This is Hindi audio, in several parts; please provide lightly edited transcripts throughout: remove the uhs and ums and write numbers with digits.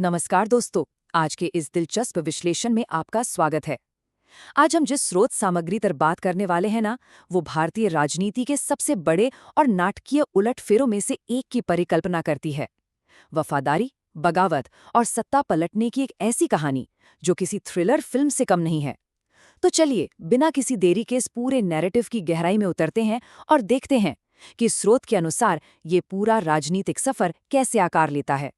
नमस्कार दोस्तों, आज के इस दिलचस्प विश्लेषण में आपका स्वागत है। आज हम जिस स्रोत सामग्री पर बात करने वाले हैं ना, वो भारतीय राजनीति के सबसे बड़े और नाटकीय उलटफेरों में से एक की परिकल्पना करती है। वफादारी, बगावत और सत्ता पलटने की एक ऐसी कहानी जो किसी थ्रिलर फिल्म से कम नहीं है। तो चलिए, बिना किसी देरी के इस पूरे नैरेटिव की गहराई में उतरते हैं और देखते हैं कि स्रोत के अनुसार ये पूरा राजनीतिक सफर कैसे आकार लेता है।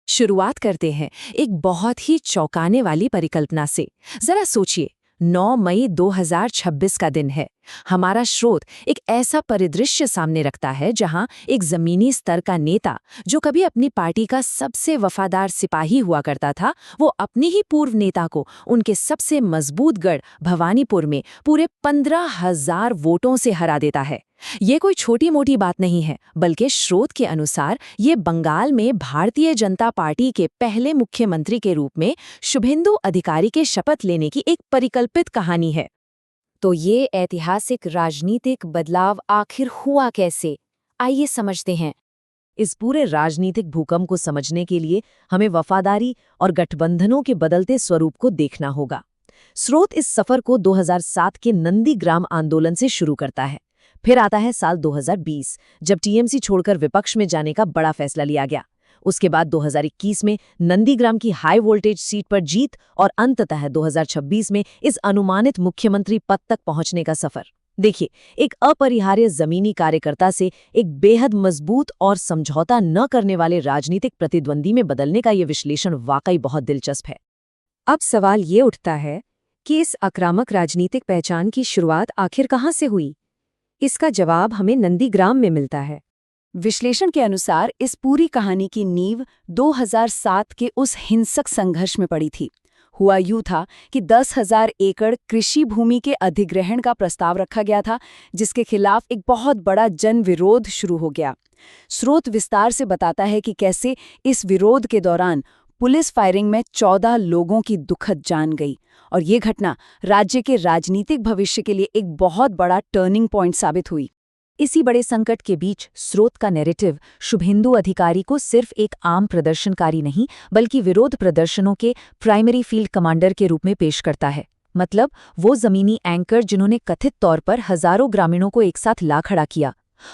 शुरुआत करते हैं एक बहुत ही चौंकाने वाली परिकल्पना से। जरा सोचिए, 9 मई 2026 का दिन है। हमारा स्रोत एक ऐसा परिदृश्य सामने रखता है जहां एक जमीनी स्तर का नेता, जो कभी अपनी पार्टी का सबसे वफादार सिपाही हुआ करता था, वो अपनी ही पूर्व नेता को उनके सबसे मजबूत गढ़ भवानीपुर में पूरे 15,000 वोटों से हरा देता है। ये कोई छोटी मोटी बात नहीं है, बल्कि स्रोत के अनुसार ये बंगाल में भारतीय जनता पार्टी के पहले मुख्यमंत्री के रूप में शुभेंदु अधिकारी के शपथ लेने की एक परिकल्पित कहानी है। तो ये ऐतिहासिक राजनीतिक बदलाव आखिर हुआ कैसे? आइए समझते हैं। इस पूरे राजनीतिक भूकंप को समझने के लिए हमें वफादारी और गठबंधनों के बदलते स्वरूप को देखना होगा। स्रोत इस सफर को 2007 के नंदीग्राम आंदोलन से शुरू करता है। फिर आता है साल 2020, जब टीएमसी छोड़कर विपक्ष में जाने का बड़ा फैसला लिया गया। उसके बाद 2021 में नंदीग्राम की हाई वोल्टेज सीट पर जीत और अंततः 2026 में इस अनुमानित मुख्यमंत्री पद तक पहुंचने का सफर। देखिए, एक अपरिहार्य जमीनी कार्यकर्ता से एक बेहद मजबूत और समझौता न करने वाले राजनीतिक प्रतिद्वंदी में बदलने का ये विश्लेषण वाकई बहुत दिलचस्प है। अब सवाल ये उठता है कि इस आक्रामक राजनीतिक पहचान की शुरुआत आखिर कहाँ से हुई? इसका जवाब हमें नंदीग्राम में मिलता है। विश्लेषण के अनुसार इस पूरी कहानी की नींव 2007 के उस हिंसक संघर्ष में पड़ी थी। हुआ यूं था कि 10,000 एकड़ कृषि भूमि के अधिग्रहण का प्रस्ताव रखा गया था, जिसके खिलाफ एक बहुत बड़ा जन विरोध शुरू हो गया। स्रोत विस्तार से बताता है कि कैसे इस विरोध के दौरान पुलिस फायरिंग में 14 लोगों की दुखद जान गई, और ये घटना राज्य के राजनीतिक भविष्य के लिए एक बहुत बड़ा टर्निंग पॉइंट साबित हुई। इसी बड़े संकट के बीच स्रोत का नैरेटिव शुभेंदु अधिकारी को सिर्फ एक आम प्रदर्शनकारी नहीं, बल्कि विरोध प्रदर्शनों के प्राइमरी फील्ड कमांडर के रूप में पेश करता है। मतलब वो जमीनी एंकर जिन्होंने कथित तौर पर हजारों ग्रामीणों को एक साथ ला खड़ा किया,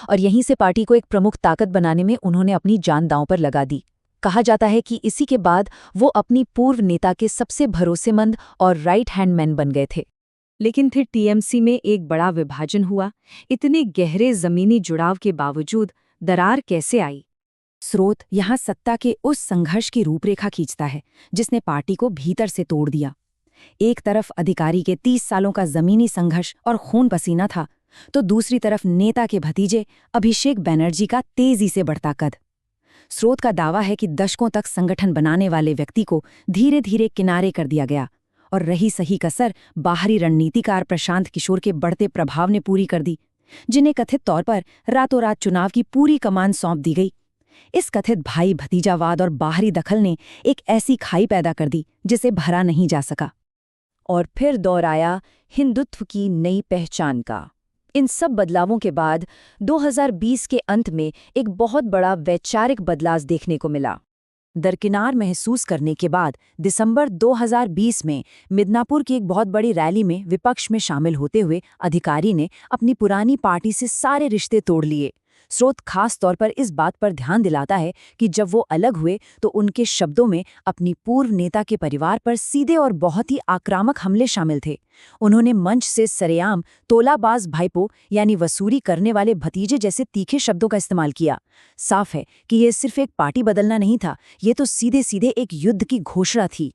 और यहीं से पार्टी को एक प्रमुख ताकत बनाने में उन्होंने अपनी जान दांव पर लगा दी। कहा जाता है कि इसी के बाद वो अपनी पूर्व नेता के सबसे भरोसेमंद और राइट हैंड मैन बन गए थे। लेकिन फिर टीएमसी में एक बड़ा विभाजन हुआ। इतने गहरे जमीनी जुड़ाव के बावजूद दरार कैसे आई? स्रोत यहाँ सत्ता के उस संघर्ष की रूपरेखा खींचता है जिसने पार्टी को भीतर से तोड़ दिया। एक तरफ अधिकारी के 30 सालों का जमीनी संघर्ष और खून पसीना था, तो दूसरी तरफ नेता के भतीजे अभिषेक बनर्जी का तेजी से बढ़ता कद। स्रोत का दावा है कि दशकों तक संगठन बनाने वाले व्यक्ति को धीरे धीरे किनारे कर दिया गया, और रही सही कसर बाहरी रणनीतिकार प्रशांत किशोर के बढ़ते प्रभाव ने पूरी कर दी, जिन्हें कथित तौर पर रातों रात चुनाव की पूरी कमान सौंप दी गई। इस कथित भाई भतीजावाद और बाहरी दखल ने एक ऐसी खाई पैदा कर दी जिसे भरा नहीं जा सका। और फिर दौर आया हिंदुत्व की नई पहचान का। इन सब बदलावों के बाद 2020 के अंत में एक बहुत बड़ा वैचारिक बदलाव देखने को मिला। दरकिनार महसूस करने के बाद दिसंबर 2020 में मिदनापुर की एक बहुत बड़ी रैली में विपक्ष में शामिल होते हुए अधिकारी ने अपनी पुरानी पार्टी से सारे रिश्ते तोड़ लिए। स्रोत खास तौर पर इस बात पर ध्यान दिलाता है कि जब वो अलग हुए तो उनके शब्दों में अपनी पूर्व नेता के परिवार पर सीधे और बहुत ही आक्रामक हमले शामिल थे। उन्होंने मंच से सरेआम तोलाबाज भाईपो यानी वसूली करने वाले भतीजे जैसे तीखे शब्दों का इस्तेमाल किया। साफ है कि ये सिर्फ एक पार्टी बदलना नहीं था, ये तो सीधे सीधे एक युद्ध की घोषणा थी।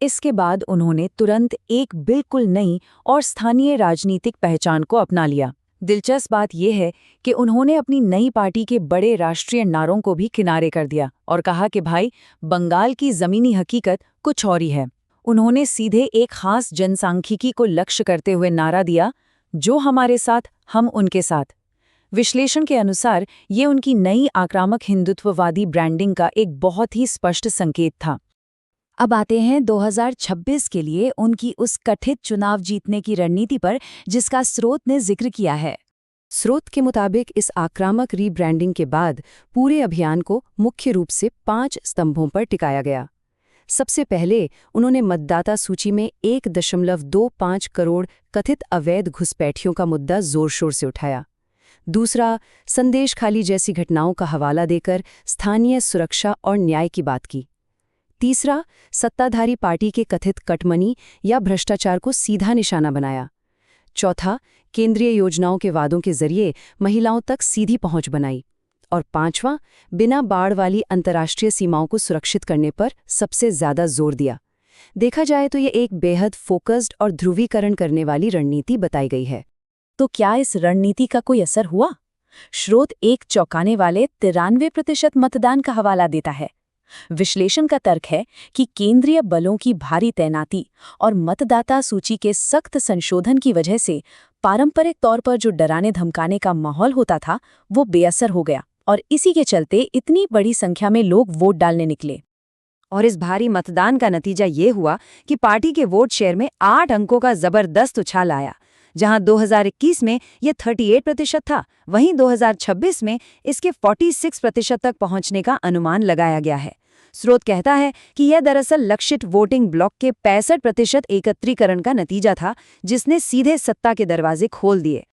इसके बाद उन्होंने तुरंत एक बिल्कुल नई और स्थानीय राजनीतिक पहचान को अपना लिया। दिलचस्प बात यह है कि उन्होंने अपनी नई पार्टी के बड़े राष्ट्रीय नारों को भी किनारे कर दिया और कहा कि भाई, बंगाल की जमीनी हकीकत कुछ और ही है। उन्होंने सीधे एक खास जनसांख्यिकी को लक्ष्य करते हुए नारा दिया, जो हमारे साथ हम उनके साथ। विश्लेषण के अनुसार ये उनकी नई आक्रामक हिंदुत्ववादी ब्रांडिंग का एक बहुत ही स्पष्ट संकेत था। अब आते हैं 2026 के लिए उनकी उस कथित चुनाव जीतने की रणनीति पर, जिसका स्रोत ने जिक्र किया है। स्रोत के मुताबिक इस आक्रामक रीब्रांडिंग के बाद पूरे अभियान को मुख्य रूप से 5 स्तंभों पर टिकाया गया। सबसे पहले उन्होंने मतदाता सूची में 1.25 करोड़ कथित अवैध घुसपैठियों का मुद्दा जोर शोर से उठाया। दूसरा, संदेश खाली जैसी घटनाओं का हवाला देकर स्थानीय सुरक्षा और न्याय की बात की। तीसरा, सत्ताधारी पार्टी के कथित कटमनी या भ्रष्टाचार को सीधा निशाना बनाया। चौथा, केंद्रीय योजनाओं के वादों के जरिए महिलाओं तक सीधी पहुंच बनाई। और पांचवां, बिना बाढ़ वाली अंतर्राष्ट्रीय सीमाओं को सुरक्षित करने पर सबसे ज्यादा जोर दिया। देखा जाए तो ये एक बेहद फोकस्ड और ध्रुवीकरण करने वाली रणनीति बताई गई है। तो क्या इस रणनीति का कोई असर हुआ? स्रोत एक चौंकाने वाले 93% मतदान का हवाला देता है। विश्लेषण का तर्क है कि केंद्रीय बलों की भारी तैनाती और मतदाता सूची के सख्त संशोधन की वजह से पारंपरिक तौर पर जो डराने धमकाने का माहौल होता था वो बेअसर हो गया और इसी के चलते इतनी बड़ी संख्या में लोग वोट डालने निकले। और इस भारी मतदान का नतीजा ये हुआ कि पार्टी के वोट शेयर में 8 अंकों का जबरदस्त उछाल आया। जहां 2021 में ये 38% था, वहीं 2026 में इसके 46% तक पहुंचने का अनुमान लगाया गया है। स्रोत कहता है कि यह दरअसल लक्षित वोटिंग ब्लॉक के 65% एकत्रीकरण का नतीजा था, जिसने सीधे सत्ता के दरवाजे खोल दिए।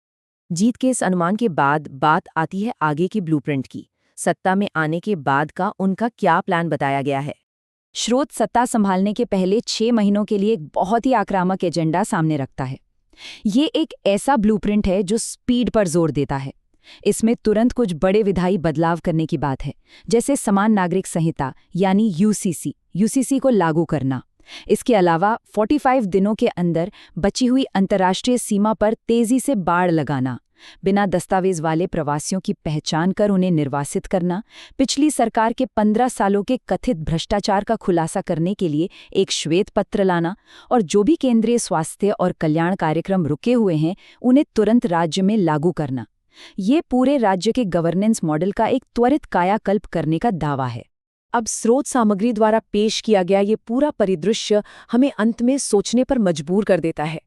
जीत के इस अनुमान के बाद बात आती है आगे की ब्लूप्रिंट की। सत्ता में आने के बाद का उनका क्या प्लान बताया गया है? स्रोत सत्ता संभालने के पहले 6 महीनों के लिए एक बहुत ही आक्रामक एजेंडा सामने रखता है। ये एक ऐसा ब्लूप्रिंट है जो स्पीड पर जोर देता है। इसमें तुरंत कुछ बड़े विधायी बदलाव करने की बात है, जैसे समान नागरिक संहिता यानी यूसीसी को लागू करना। इसके अलावा 45 दिनों के अंदर बची हुई अंतर्राष्ट्रीय सीमा पर तेजी से बाड़ लगाना, बिना दस्तावेज वाले प्रवासियों की पहचान कर उन्हें निर्वासित करना, पिछली सरकार के 15 सालों के कथित भ्रष्टाचार का खुलासा करने के लिए एक श्वेत पत्र लाना और जो भी केंद्रीय स्वास्थ्य और कल्याण कार्यक्रम रुके हुए हैं उन्हें तुरंत राज्य में लागू करना। ये पूरे राज्य के गवर्नेंस मॉडल का एक त्वरित कायाकल्प करने का दावा है। अब स्रोत सामग्री द्वारा पेश किया गया ये पूरा परिदृश्य हमें अंत में सोचने पर मजबूर कर देता है।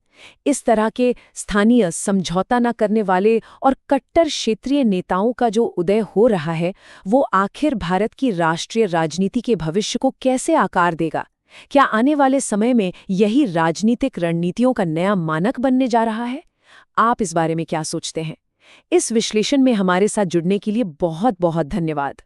इस तरह के स्थानीय समझौता न करने वाले और कट्टर क्षेत्रीय नेताओं का जो उदय हो रहा है, वो आखिर भारत की राष्ट्रीय राजनीति के भविष्य को कैसे आकार देगा? क्या आने वाले समय में यही राजनीतिक रणनीतियों का नया मानक बनने जा रहा है? आप इस बारे में क्या सोचते हैं? इस विश्लेषण में हमारे साथ जुड़ने के लिए बहुत बहुत धन्यवाद।